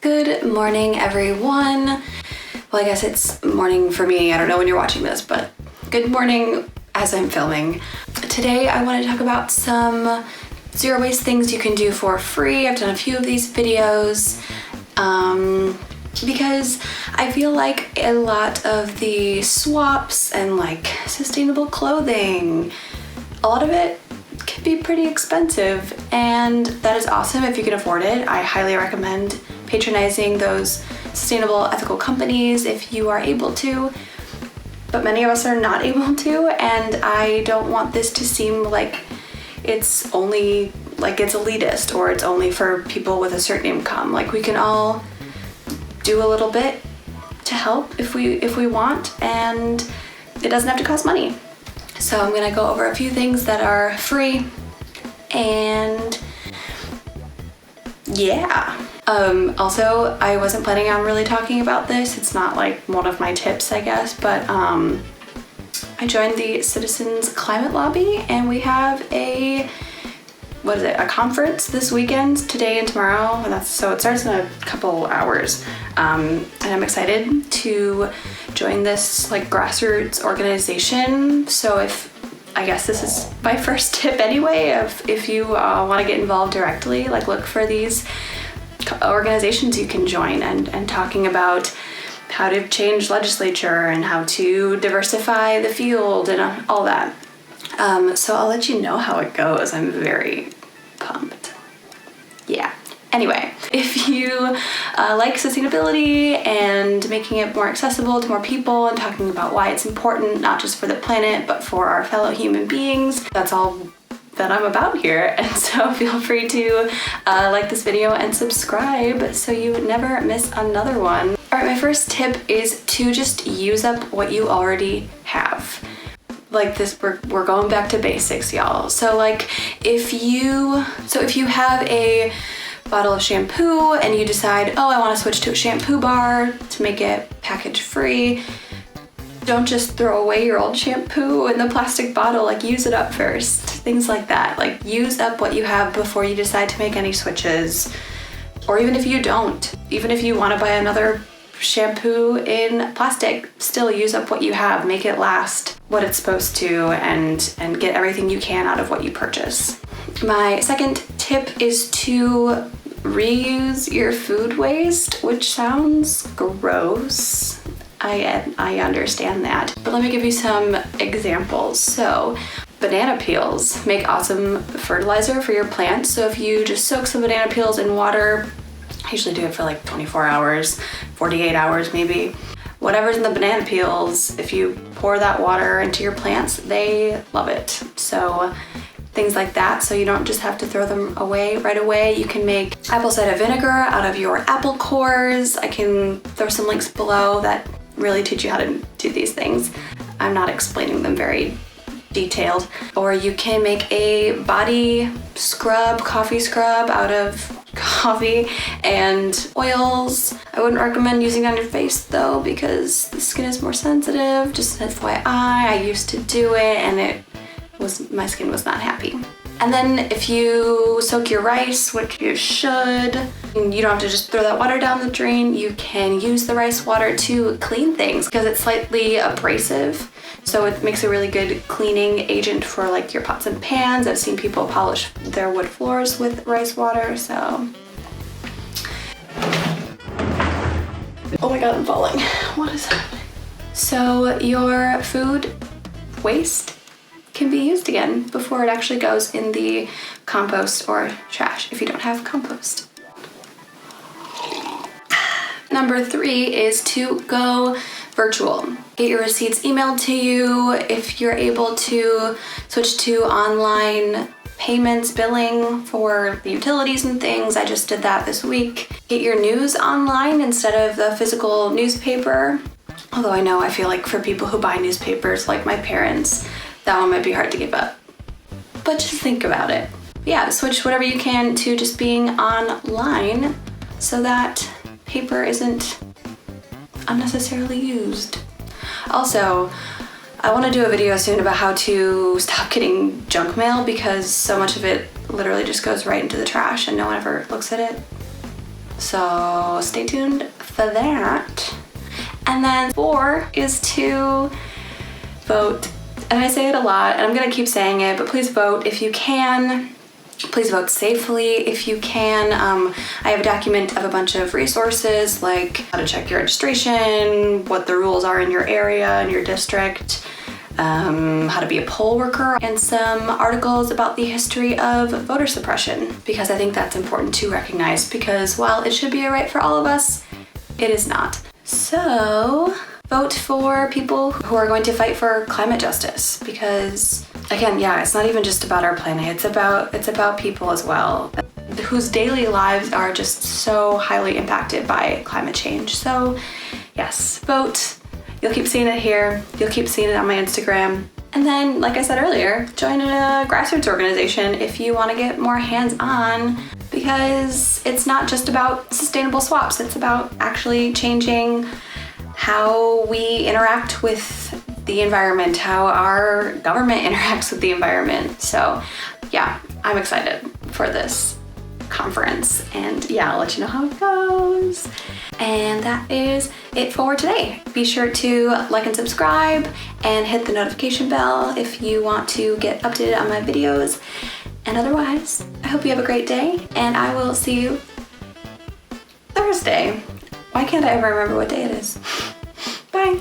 Good morning, everyone. Well, I guess it's morning for me. I don't know when you're watching this, but good morning as I'm filming. Today, I want to talk about some zero waste things you can do for free. I've done a few of these videos because I feel like a lot of the swaps and like sustainable clothing, a lot of it can be pretty expensive, and that is awesome if you can afford it. I highly recommend patronizing those sustainable, ethical companies if you are able to, but many of us are not able to, and I don't want this to seem like it's only like it's elitist or it's only for people with a certain income. Like, we can all do a little bit to help if we want, and it doesn't have to cost money. So I'm gonna go over a few things that are free, and yeah. Also, I wasn't planning on really talking about this. It's not like one of my tips, I guess, but I joined the Citizens Climate Lobby, and we have a conference this weekend, today and tomorrow, and so it starts in a couple hours. And I'm excited to join this like grassroots organization. So I guess this is my first tip anyway, if you want to get involved directly, like look for these organizations you can join and talking about how to change legislature and how to diversify the field and all that. So I'll let you know how it goes. I'm very pumped. Yeah. Anyway, if you like sustainability and making it more accessible to more people and talking about why it's important, not just for the planet, but for our fellow human beings, that's all that I'm about here. And so feel free to like this video and subscribe so you never miss another one. All right, my first tip is to just use up what you already have. Like this, we're going back to basics, y'all. So like if you have a bottle of shampoo and you decide, oh, I want to switch to a shampoo bar to make it package free, don't just throw away your old shampoo in the plastic bottle. Like, use it up first. Things like that. Like, use up what you have before you decide to make any switches. Or even if you don't, even if you want to buy another shampoo in plastic, still use up what you have. Make it last what it's supposed to, and get everything you can out of what you purchase. My second tip is to reuse your food waste, which sounds gross. I understand that, but let me give you some examples. So banana peels make awesome fertilizer for your plants. So if you just soak some banana peels in water, I usually do it for like 24 hours, 48 hours maybe. Whatever's in the banana peels, if you pour that water into your plants, they love it. So things like that, so you don't just have to throw them away right away. You can make apple cider vinegar out of your apple cores. I can throw some links below that really teach you how to do these things. I'm not explaining them very detailed. Or you can make a body scrub, coffee scrub out of coffee and oils. I wouldn't recommend using it on your face though, because the skin is more sensitive. Just an FYI, I used to do it and my skin was not happy. And then if you soak your rice, which you should, you don't have to just throw that water down the drain. You can use the rice water to clean things because it's slightly abrasive. So it makes a really good cleaning agent for like your pots and pans. I've seen people polish their wood floors with rice water, so. Oh my God, I'm falling. What is happening? So your food waste can be used again before it actually goes in the compost or trash if you don't have compost. Number 3 is to go virtual. Get your receipts emailed to you. If you're able to switch to online payments, billing for the utilities and things, I just did that this week. Get your news online instead of the physical newspaper. Although I feel like for people who buy newspapers, like my parents, that one might be hard to give up. But just think about it. Yeah, switch whatever you can to just being online so that paper isn't unnecessarily used. Also, I want to do a video soon about how to stop getting junk mail, because so much of it literally just goes right into the trash and no one ever looks at it. So stay tuned for that. And then 4 is to vote. And I say it a lot, and I'm gonna keep saying it, but please vote if you can. Please vote safely if you can. I have a document of a bunch of resources, like how to check your registration, what the rules are in your area, in your district, how to be a poll worker, and some articles about the history of voter suppression, because I think that's important to recognize, because while it should be a right for all of us, it is not. So vote for people who are going to fight for climate justice, because again, yeah, it's not even just about our planet, it's about people as well, whose daily lives are just so highly impacted by climate change. So yes, vote. You'll keep seeing it here, you'll keep seeing it on my Instagram. And then, like I said earlier, join a grassroots organization if you want to get more hands-on, because it's not just about sustainable swaps, it's about actually changing how we interact with the environment, how our government interacts with the environment. So yeah, I'm excited for this conference, and yeah, I'll let you know how it goes. And that is it for today. Be sure to like and subscribe and hit the notification bell if you want to get updated on my videos. And otherwise, I hope you have a great day, and I will see you Thursday. Why can't I ever remember what day it is? Bye.